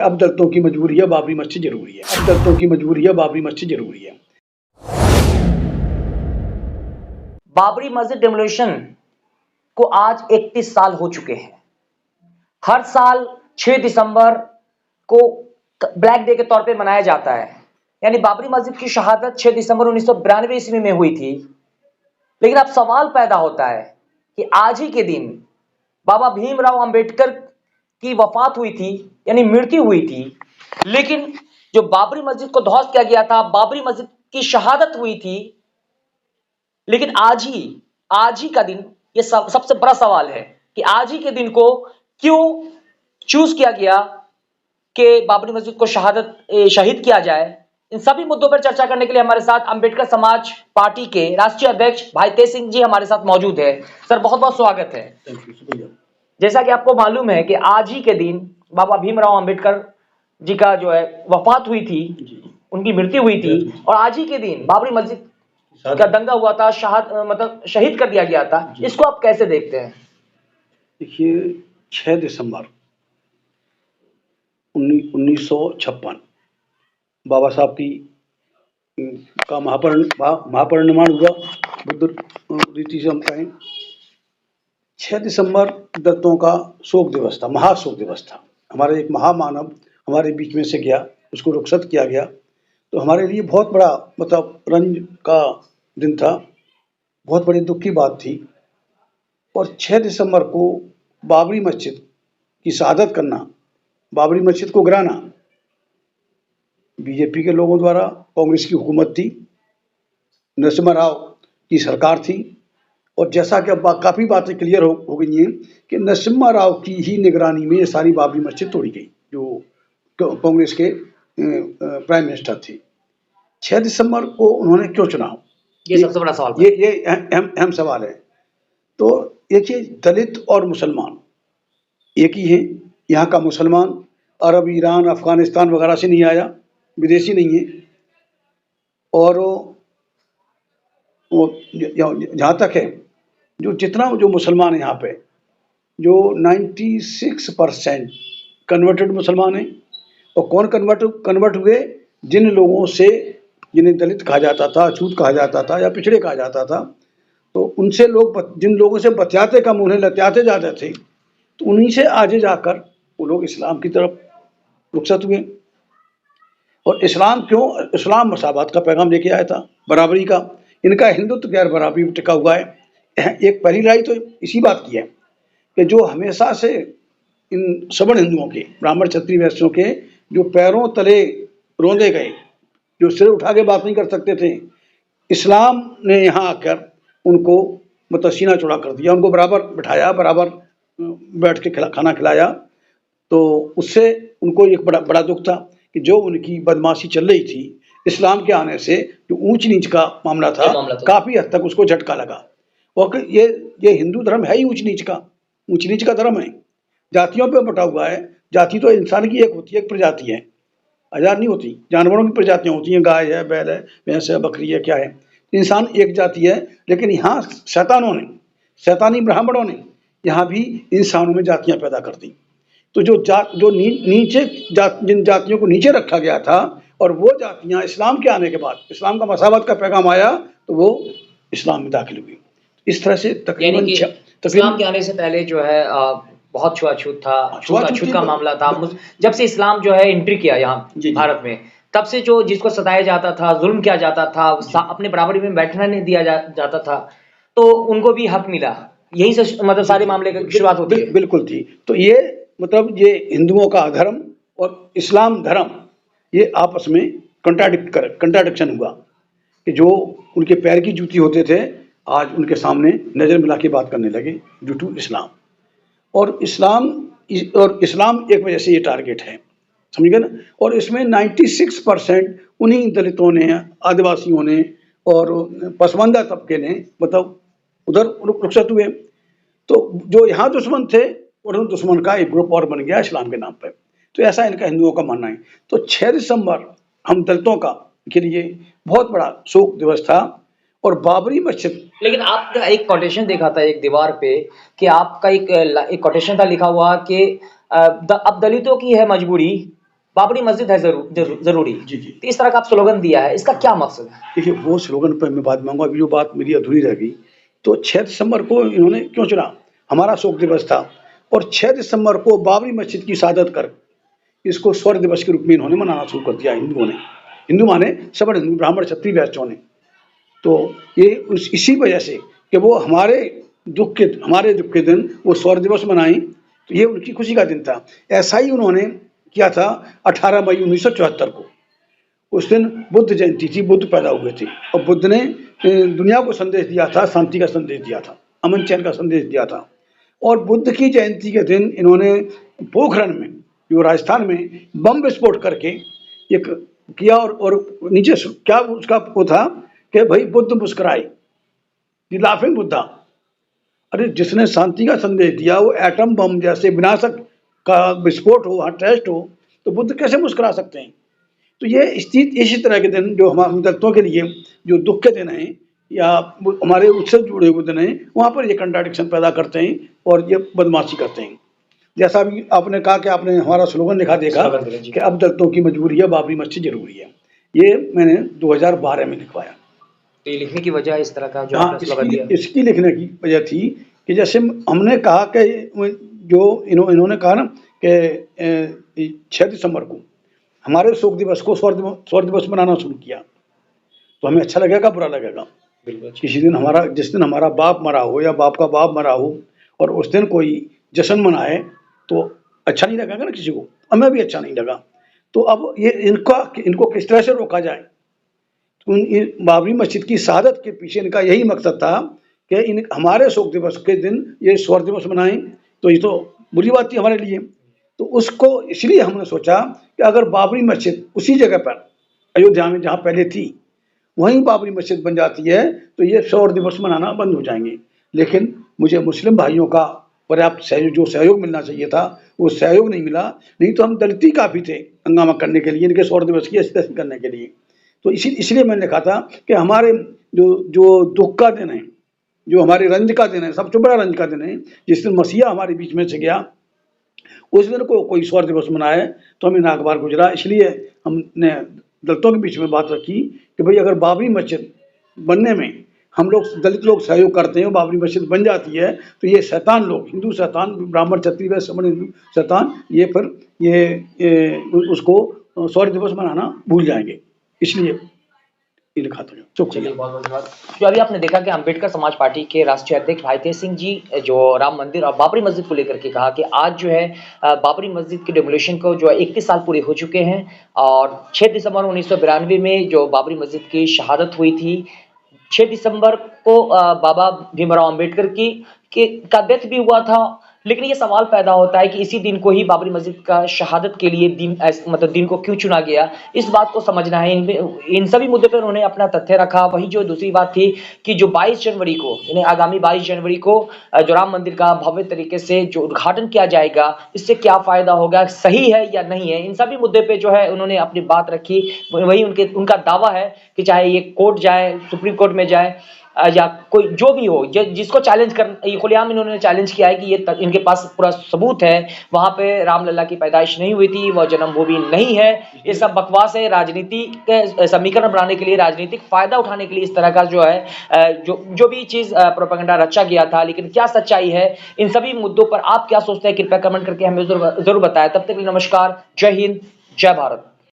अब दलितों की मजबूरी है, बाबरी मस्जिद जरूरी है। अब दलितों की मजबूरी है, बाबरी मस्जिद जरूरी है। बाबरी मस्जिद डेमोलिशन को आज 31 साल हो चुके हैं। हर साल 6 दिसंबर को ब्लैक डे के तौर पे मनाया जाता है। यानी बाबरी मस्जिद की शहादत 6 दिसंबर 1992 ईस्वी में हुई थी। लेकिन अब सवाल पैदा होता है कि आज ही के दिन बाबा भीमराव अंबेडकर की वफात हुई थी, यानी मृत्यु हुई थी। लेकिन जो बाबरी मस्जिद को ध्वस्त किया गया था, बाबरी मस्जिद की शहादत हुई थी, लेकिन आज ही का दिन, ये सबसे बड़ा सवाल है कि आज ही के दिन को क्यों चूज किया गया कि बाबरी मस्जिद को शहीद किया जाए। इन सभी मुद्दों पर चर्चा करने के लिए हमारे साथ अंबेडकर समाज पार्टी के राष्ट्रीय अध्यक्ष भाई तेज सिंह जी हमारे साथ मौजूद है। सर, बहुत बहुत स्वागत है। जैसा कि आपको मालूम है कि आज ही के दिन बाबा भीमराव अंबेडकर जी का जो है वफात हुई थी, उनकी मृत्यु हुई थी, और आज ही के दिन बाबरी मस्जिद का दंगा हुआ था, मतलब शहीद कर दिया गया था। इसको आप कैसे देखते हैं? देखिए, 6 दिसंबर 1956 बाबा साहब का महापरिनिर्वाण हुआ, बुद्ध रीति से हम कहें। 6 दिसंबर दलितों का शोक दिवस था, महाशोक दिवस था। हमारे एक महामानव हमारे बीच में से गया, उसको रुखसत किया गया, तो हमारे लिए बहुत बड़ा मतलब रंज का दिन था, बहुत बड़ी दुख की बात थी। और 6 दिसंबर को बाबरी मस्जिद की शहादत करना, बाबरी मस्जिद को गिराना, बीजेपी के लोगों द्वारा, कांग्रेस की हुकूमत थी, नरसिम्हा राव की सरकार थी। और जैसा कि अब काफ़ी बातें क्लियर हो गई हैं कि नरसिम्हा राव की ही निगरानी में ये सारी बाबरी मस्जिद तोड़ी गई, जो कांग्रेस के प्राइम मिनिस्टर थे। 6 दिसंबर को उन्होंने क्यों चुना, ये सबसे बड़ा सवाल, ये अहम सवाल है। तो एक ये दलित और मुसलमान एक ही हैं। यहाँ का मुसलमान अरब, ईरान, अफगानिस्तान वगैरह से नहीं आया, विदेशी नहीं है। और जहाँ तक है, जो मुसलमान हैं यहाँ पे, जो 96% कन्वर्टेड मुसलमान हैं। और कौन कन्वर्ट हुए? जिन लोगों से, जिन्हें दलित कहा जाता था, अछूत कहा जाता था या पिछड़े कहा जाता था, तो उनसे जिन लोगों से बतियाते कम, उन्हें लत्याते जाते थे, तो उन्हीं से आगे जाकर वो लोग इस्लाम की तरफ रुखसत हुए। और इस्लाम क्यों? इस्लाम मसावत का पैगाम लेके आया था, बराबरी का। इनका हिंदुत्व गैर बराबरी पर टिका हुआ है। एक पहली लड़ाई तो इसी बात की है कि जो हमेशा से इन सवर्ण हिंदुओं के, ब्राह्मण, क्षत्रिय, वैश्यों के, जो पैरों तले रौंदे गए, जो सिर उठा के बात नहीं कर सकते थे, इस्लाम ने यहाँ आकर उनको मतलब सीना चौड़ा कर दिया, उनको बराबर बिठाया, बराबर बैठ के खाना खिलाया। तो उससे उनको एक बड़ा दुख था कि जो उनकी बदमाशी चल रही थी, इस्लाम के आने से जो ऊंच नीच का मामला था, काफ़ी हद तक उसको झटका लगा। और ये हिंदू धर्म है ही ऊंच नीच का धर्म है, जातियों पे बटा हुआ है। जाति तो इंसान की एक होती है, एक प्रजाति है, हजार नहीं होती। जानवरों की प्रजातियाँ होती हैं, गाय है, बैल है, भैंस है, बकरी है, क्या है। इंसान एक जाति है। लेकिन यहाँ शैतानी ब्राह्मणों ने यहाँ भी इंसानों में जातियाँ पैदा कर दी। तो नीचे जिन जातियों को नीचे रखा गया था, और वो जातियाँ इस्लाम के आने के बाद, इस्लाम का मसावत का पैगाम आया, तो वो इस्लाम में दाखिल हुई। इस तरह से तकरीबन इस्लाम के आने से पहले जो है बहुत छुआछूत था, छूत का मामला था। जब से इस्लाम जो है एंट्री किया यहाँ भारत में, तब से जो जिसको सताया जाता था, जुल्म किया जाता था, अपने बराबरी में बैठना नहीं दिया जाता था, तो उनको भी हक मिला। यही से मतलब सारे मामले की शुरुआत होती है। बिल्कुल थी। तो ये मतलब ये हिंदुओं का धर्म और इस्लाम धर्म, ये आपस में कंट्राडिक्शन हुआ कि जो उनके पैर की जूती होते थे, आज उनके सामने नज़र मिला के बात करने लगे, जुटू इस्लाम। और इस्लाम एक वजह से ये टारगेट है, समझ गए ना। और इसमें 96% उन्हीं दलितों ने, आदिवासियों ने और पसमानदा तबके ने मतलब उधर रुखसत हुए। तो जो यहाँ दुश्मन थे, और दुश्मन का एक ग्रुप और बन गया इस्लाम के नाम पर। तो ऐसा इनका हिंदुओं का मानना है। तो 6 दिसंबर हम दलितों के लिए बहुत बड़ा शोक दिवस था। और बाबरी मस्जिद, लेकिन आपका एक कोटेशन देखा था एक दीवार पे कि आपका एक कोटेशन था लिखा हुआ कि अब दलितों की है मजबूरी बाबरी मस्जिद है जरूरी। जी जी। तो इस तरह का आप स्लोगन दिया है, इसका क्या मकसद है? देखिए, वो स्लोगन पर मैं बात मांगूंगा, अभी जो बात मेरी अधूरी रह गई। तो 6 दिसंबर को इन्होंने क्यों चुना? हमारा शोक दिवस था, और 6 दिसंबर को बाबरी मस्जिद की शहादत कर इसको स्वर्ण दिवस के रूप में इन्होंने मनाना शुरू कर दिया हिंदुओं ने। हिंदू माने सवर्ण हिंदू, ब्राह्मण, क्षत्रिय, वैश्यों ने। तो ये इसी वजह से कि वो हमारे दुख के दिन वो स्वर्ण दिवस मनाएं, तो ये उनकी खुशी का दिन था। ऐसा ही उन्होंने किया था 18 मई 1974 को। उस दिन बुद्ध जयंती थी, बुद्ध पैदा हुए थे, और बुद्ध ने दुनिया को संदेश दिया था, शांति का संदेश दिया था, अमन चैन का संदेश दिया था। और बुद्ध की जयंती के दिन इन्होंने पोखरण में, जो राजस्थान में, बम विस्फोट करके एक किया, और नीचे क्या उसका वो था कि भाई बुद्ध मुस्कुराए, लाफिंग बुद्धा। अरे जिसने शांति का संदेश दिया वो एटम बम जैसे विनाशक का विस्फोट हो, वहाँ टेस्ट हो, तो बुद्ध कैसे मुस्कुरा सकते हैं? तो ये इसी तरह के दिन जो हमारे दलितों के लिए जो दुख के दिन हैं, या हमारे उत्सव जुड़े हुए दिन हैं, वहाँ पर ये कंट्राडिक्शन पैदा करते हैं और ये बदमाशी करते हैं। जैसा भी आपने कहा कि आपने हमारा स्लोगन देखा कि अब दलितों की मजबूरी है, बाबरी मस्जिद जरूरी है। ये मैंने 2012 में लिखवाया। तो ये लिखने की वजह इस तरह का जो आपने स्लोगन दिया? इसकी लिखने की वजह थी कि जैसे हमने कहा कि जो इन्होंने कहा ना कि 6 दिसंबर को हमारे शोक दिवस को स्वर्ण दिवस मनाना शुरू किया, तो हमें अच्छा लगेगा, बुरा लगेगा? किसी दिन जिस दिन हमारा बाप मरा हो या बाप का बाप मरा हो, और उस दिन कोई जश्न मनाए, तो अच्छा नहीं लगेगा ना किसी को, हमें भी अच्छा नहीं लगा। तो अब ये इनको किस तरह से रोका जाए? तो बाबरी मस्जिद की शहादत के पीछे इनका यही मकसद था कि हमारे शोक दिवस के दिन ये स्वर्ण दिवस मनाएं, तो ये तो बुरी बात थी हमारे लिए। तो उसको इसलिए हमने सोचा कि अगर बाबरी मस्जिद उसी जगह पर अयोध्या में जहाँ पहले थी वहीं बाबरी मस्जिद बन जाती है, तो ये स्वर्ण दिवस मनाना बंद हो जाएंगे। लेकिन मुझे मुस्लिम भाइयों का पर्याप्त सहयोग मिलना चाहिए था, वो सहयोग नहीं मिला। नहीं तो हम दलित ही काफ़ी थे हंगामा करने के लिए, इनके स्वर्ण दिवस की अस्तित्व करने के लिए। तो इसलिए मैंने लिखा था कि हमारे जो दुख का दिन है, जो हमारे रंज का दिन है, सबसे बड़ा रंज का दिन है, जिस दिन मसीहा हमारे बीच में से गया, उस दिन को कोई स्वर्ण दिवस मनाए तो हमें नागवार गुजरा। इसलिए हमने दलितों के बीच में बात रखी कि भाई अगर बाबरी मस्जिद बनने में हम लोग दलित लोग सहयोग करते हैं, बाबरी मस्जिद बन जाती है, तो ये शैतान लोग, हिंदू शैतान, ब्राह्मण, क्षत्रिय, वैश्य, हिंदू शैतान, ये फिर ये उसको स्वर्ण दिवस मनाना भूल जाएंगे। इसलिए ये लिखा था। चलिए, बहुत बहुत धन्यवाद। जो अभी आपने देखा कि अंबेडकर समाज पार्टी के राष्ट्रीय अध्यक्ष भाई तेज सिंह जी जो राम मंदिर और बाबरी मस्जिद को लेकर के कहा कि आज जो है बाबरी मस्जिद के डेमोलिशन को जो है 31 साल पूरे हो चुके हैं, और 6 दिसंबर 1992 में जो बाबरी मस्जिद की शहादत हुई थी, 6 दिसंबर को बाबा भीमराव अंबेडकर का डेथ भी हुआ था। लेकिन ये सवाल पैदा होता है कि इसी दिन को ही बाबरी मस्जिद का शहादत के लिए दिन को क्यों चुना गया, इस बात को समझना है। इन सभी मुद्दों पर उन्होंने अपना तथ्य रखा। वही जो दूसरी बात थी कि जो 22 जनवरी को, यानी आगामी 22 जनवरी को जो राम मंदिर का भव्य तरीके से जो उद्घाटन किया जाएगा, इससे क्या फायदा होगा, सही है या नहीं है, इन सभी मुद्दे पे जो है उन्होंने अपनी बात रखी। वही उनका दावा है कि चाहे ये कोर्ट जाए, सुप्रीम कोर्ट में जाए, या कोई जो भी हो, जिसको चैलेंज कर, खुलेआम इन्होंने चैलेंज किया है कि ये इनके पास पूरा सबूत है, वहां पे रामलला की पैदाइश नहीं हुई थी, वह जन्मभूमि नहीं है। ये सब बकवास है, राजनीति के समीकरण बनाने के लिए, राजनीतिक फायदा उठाने के लिए इस तरह का जो है जो भी चीज प्रोपेगेंडा रचा गया था। लेकिन क्या सच्चाई है, इन सभी मुद्दों पर आप क्या सोचते हैं, कृपया कमेंट करके हमें जरूर बताएं। तब तक के लिए नमस्कार, जय हिंद, जय भारत।